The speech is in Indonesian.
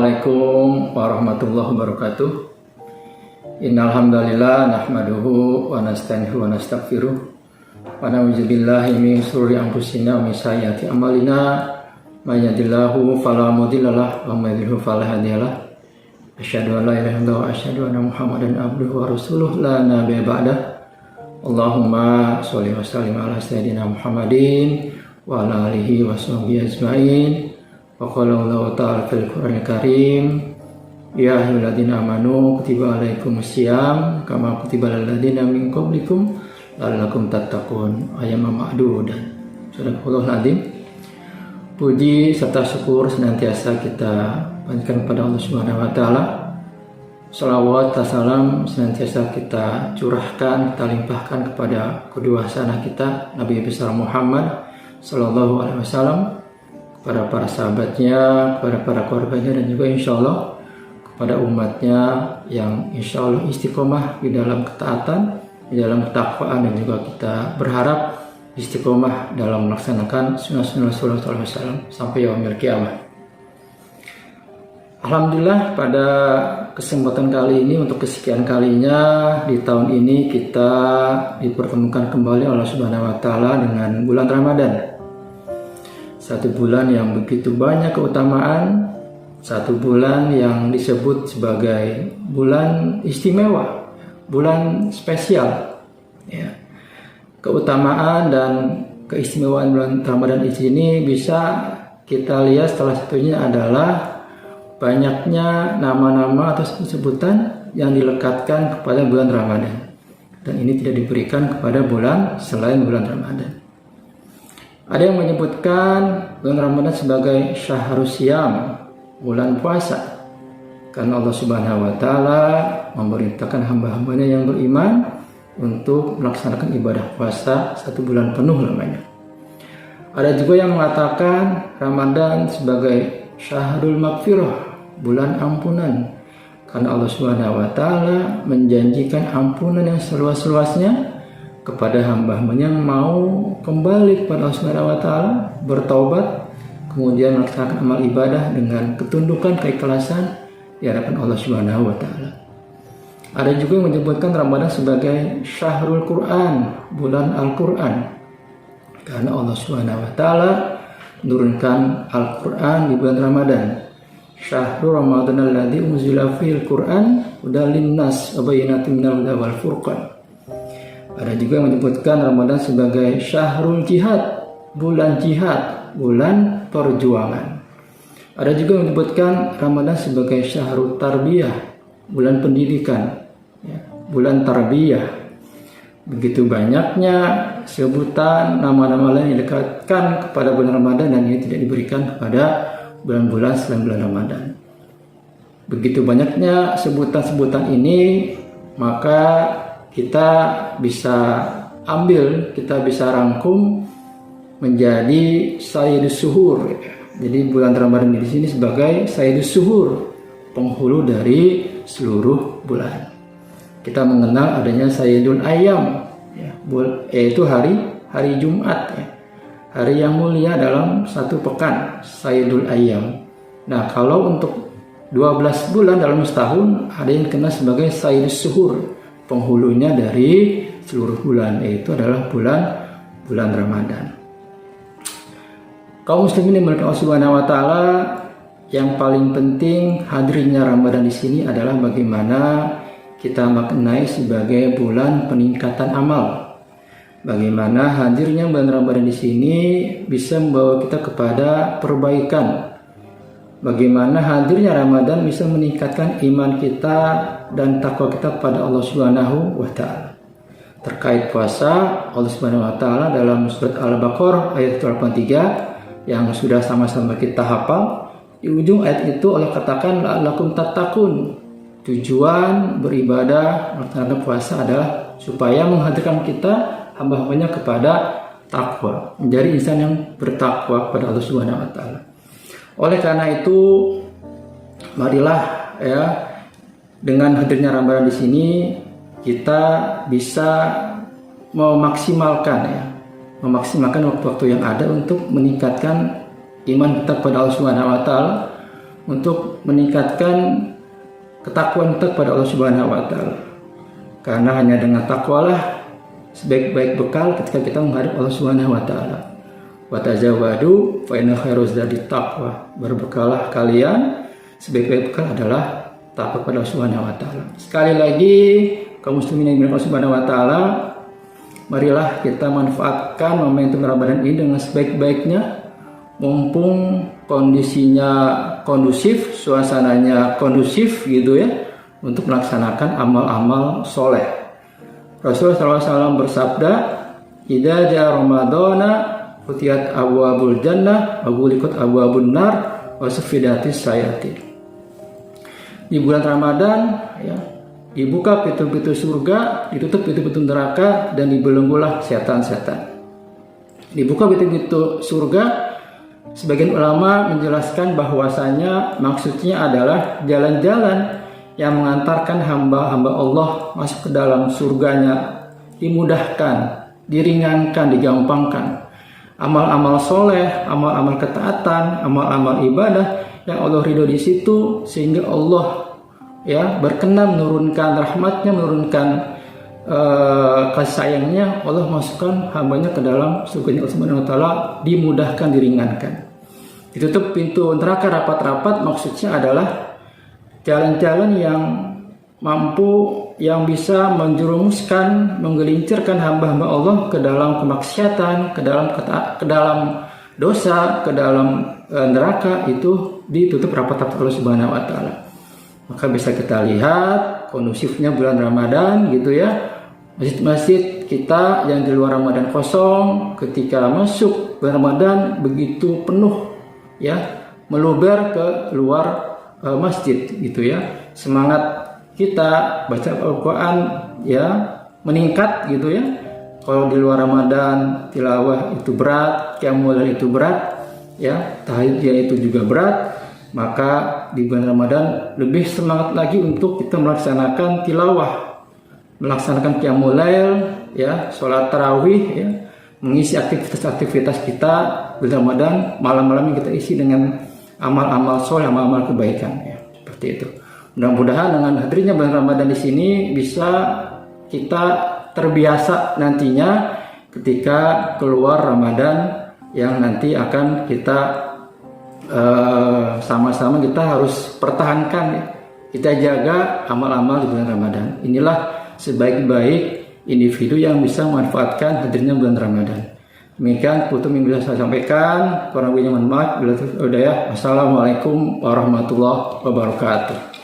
Assalamualaikum warahmatullahi wabarakatuh. Innal hamdalillah nahmaduhu wa nasta'inuhu wa nastaghfiruh wa na'udzu billahi min shururi anfusina wa min sayyiati a'malina. May yahdihillahu fala mudilla lahu wa may yudlil fala hadiya lahu. Asyhadu an la ilaha illallah wa asyhadu anna Muhammadan abduhu wa rasuluh la nabiyya ba'dah. Allahumma sholli wa sallim ala sayyidina Muhammadin wa ala alihi wa sahbihi ajmain. Wa qala Allah ta'ala fil Qur'anil Karim, ya ayyuhalladzina amanu kutiba alaikumusiyam kama kutiba alal ladzina min qablikum la'allakum tattaqun. Ayyaman ma'dudah. Sadaqallahul adzim. Puji serta syukur senantiasa kita panjatkan kepada Allah Subhanahu wa taala. Shalawat dan salam senantiasa kita curahkan, kita limpahkan kepada kedua hasanah kita Nabi besar Muhammad sallallahu alaihi wasallam, kepada para sahabatnya, kepada para keluarganya, dan juga insya Allah kepada umatnya yang insya Allah istiqomah di dalam ketaatan, di dalam ketakwaan, dan juga kita berharap istiqomah dalam melaksanakan sunnah-sunnah Rasulullah SAW sampai yaumil qiyamah. Alhamdulillah, pada kesempatan kali ini, untuk kesekian kalinya di tahun ini, kita dipertemukan kembali oleh Allah Subhanahu wa taala dengan bulan Ramadan. Satu bulan yang begitu banyak keutamaan, satu bulan yang disebut sebagai bulan istimewa, bulan spesial. Ya. Keutamaan dan keistimewaan bulan Ramadan di sini bisa kita lihat, salah satunya adalah banyaknya nama-nama atau sebutan yang dilekatkan kepada bulan Ramadan, dan ini tidak diberikan kepada bulan selain bulan Ramadan. Ada yang menyebutkan bulan Ramadan sebagai syahrus siyam, bulan puasa, karena Allah Subhanahu wa taala memerintahkan hamba-hambanya yang beriman untuk melaksanakan ibadah puasa 1 bulan penuh lamanya. Ada juga yang mengatakan Ramadan sebagai syahrul maghfirah, bulan ampunan, karena Allah Subhanahu wa taala menjanjikan ampunan yang seluas-luasnya kepada hamba-hambanya yang mau kembali kepada Allah Subhanahu wa taala, bertaubat, kemudian melaksanakan amal ibadah dengan ketundukan, keikhlasan di hadapan Allah Subhanahu wa taala. Ada juga yang menyebutkan Ramadan sebagai syahrul Quran, bulan Al-Quran, karena Allah Subhanahu wa taala menurunkan Al-Quran di bulan Ramadan. Syahrul Ramadan alladzi unzila fihil Quran hudal linnas wa bayyinatin minal huda wal furqan. Ada juga yang menyebutkan Ramadan sebagai syahrul jihad, bulan jihad, bulan perjuangan. Ada juga yang menyebutkan Ramadan sebagai syahrul tarbiyah, bulan pendidikan, ya, bulan tarbiyah. Begitu banyaknya sebutan nama-nama lain yang didekatkan kepada bulan Ramadan, dan ini tidak diberikan kepada bulan-bulan selain bulan Ramadan. Begitu banyaknya sebutan-sebutan ini, maka kita bisa ambil, kita bisa rangkum menjadi Sayyidus Suhur. Jadi bulan Ramadan di sini sebagai Sayyidus Suhur, penghulu dari seluruh bulan. Kita mengenal adanya Sayyidul Ayyam, ya, yaitu hari Jumat, ya, hari yang mulia dalam satu pekan, Sayyidul Ayyam. Nah, kalau untuk 12 bulan dalam setahun, ada yang dikenal sebagai Sayyidus Suhur, penghulunya dari seluruh bulan, yaitu adalah bulan Ramadan. Kaum muslimin yang dimuliakan Allah Subhanahu wa taala, yang paling penting hadirnya Ramadan di sini adalah bagaimana kita maknai sebagai bulan peningkatan amal. Bagaimana hadirnya bulan Ramadan di sini bisa membawa kita kepada perbaikan. Bagaimana hadirnya Ramadan bisa meningkatkan iman kita dan takwa kita kepada Allah Subhanahu wa taala. Terkait puasa, Allah Subhanahu wa taala dalam surat Al-Baqarah ayat 83 yang sudah sama-sama kita hafal, di ujung ayat itu Allah katakan la'allakum tattaqun. Tujuan beribadah melaksanakan puasa adalah supaya menghadirkan kita hamba-hambanya kepada takwa, menjadi insan yang bertakwa kepada Allah Subhanahu wa taala. Oleh karena itu, marilah, ya, dengan hadirnya Ramadan di sini kita bisa memaksimalkan waktu-waktu yang ada untuk meningkatkan iman kita kepada Allah Subhanahu wa taala, untuk meningkatkan ketakwaan kita kepada Allah Subhanahu wa taala. Karena hanya dengan takwalah sebaik-baik bekal ketika kita menghadap Allah Subhanahu wa taala. Wa tazawwadu fa inna khairaz zadi taqwa. Berbekalah kalian, sebaik-baik bekal adalah takwa kepada Allah Subhanahu wa taala. Sekali lagi, kaum muslimin yang dimiliki Allah Subhanahu wa taala, marilah kita manfaatkan momentum Ramadan ini dengan sebaik-baiknya, mumpung kondisinya kondusif, suasananya kondusif gitu ya, untuk melaksanakan amal-amal soleh. Rasulullah SAW bersabda, "Idza jaa Ramadana futiyat abwabul jannah wa ghuliqat abwabun nar wa suffidatis sayatin." Di bulan Ramadan ya, dibuka pintu-pintu surga, ditutup pintu-pintu neraka, dan dibelenggulah setan-setan. Dibuka pintu-pintu surga, sebagian ulama menjelaskan bahwasanya maksudnya adalah jalan-jalan yang mengantarkan hamba-hamba Allah masuk ke dalam surganya dimudahkan, diringankan, digampangkan. Amal-amal soleh, amal-amal ketaatan, amal-amal ibadah yang Allah ridho di situ, sehingga Allah ya berkenan menurunkan rahmatnya, menurunkan kasih sayangnya. Allah masukkan hambanya ke dalam surganya Allah Subhanahu wa taala, dimudahkan, diringankan. Ditutup pintu neraka rapat-rapat, maksudnya adalah jalan-jalan yang mampu, yang bisa menjerumuskan, menggelincirkan hamba-hamba Allah ke dalam kemaksiatan, ke dalam dosa, ke dalam neraka, itu ditutup rapat-rapat Allah Subhanahu wa taala. Maka bisa kita lihat kondusifnya bulan Ramadan gitu ya. Masjid-masjid kita yang di luar Ramadan kosong, ketika masuk bulan Ramadan begitu penuh ya, meluber ke luar masjid gitu ya. Semangat kita baca Al-Quran ya meningkat gitu ya. Kalau di luar Ramadan tilawah itu berat, qiyamul lail itu berat ya, tahajud itu juga berat, maka di bulan Ramadan lebih semangat lagi untuk kita melaksanakan tilawah, melaksanakan qiyamul lail ya, sholat tarawih ya, mengisi aktivitas-aktivitas kita bulan Ramadan. Malam-malam kita isi dengan amal-amal soleh, amal-amal kebaikan ya, seperti itu. Mudah-mudahan dengan hadirnya bulan Ramadan di sini bisa kita terbiasa nantinya ketika keluar Ramadan, yang nanti akan kita sama-sama kita harus pertahankan ya. Kita jaga amal-amal di bulan Ramadan. Inilah sebaik-baik individu yang bisa memanfaatkan hadirnya bulan Ramadan. Demikian putum yang bisa saya sampaikan. Kurang lebihnya mohon maaf. Assalamualaikum warahmatullahi wabarakatuh.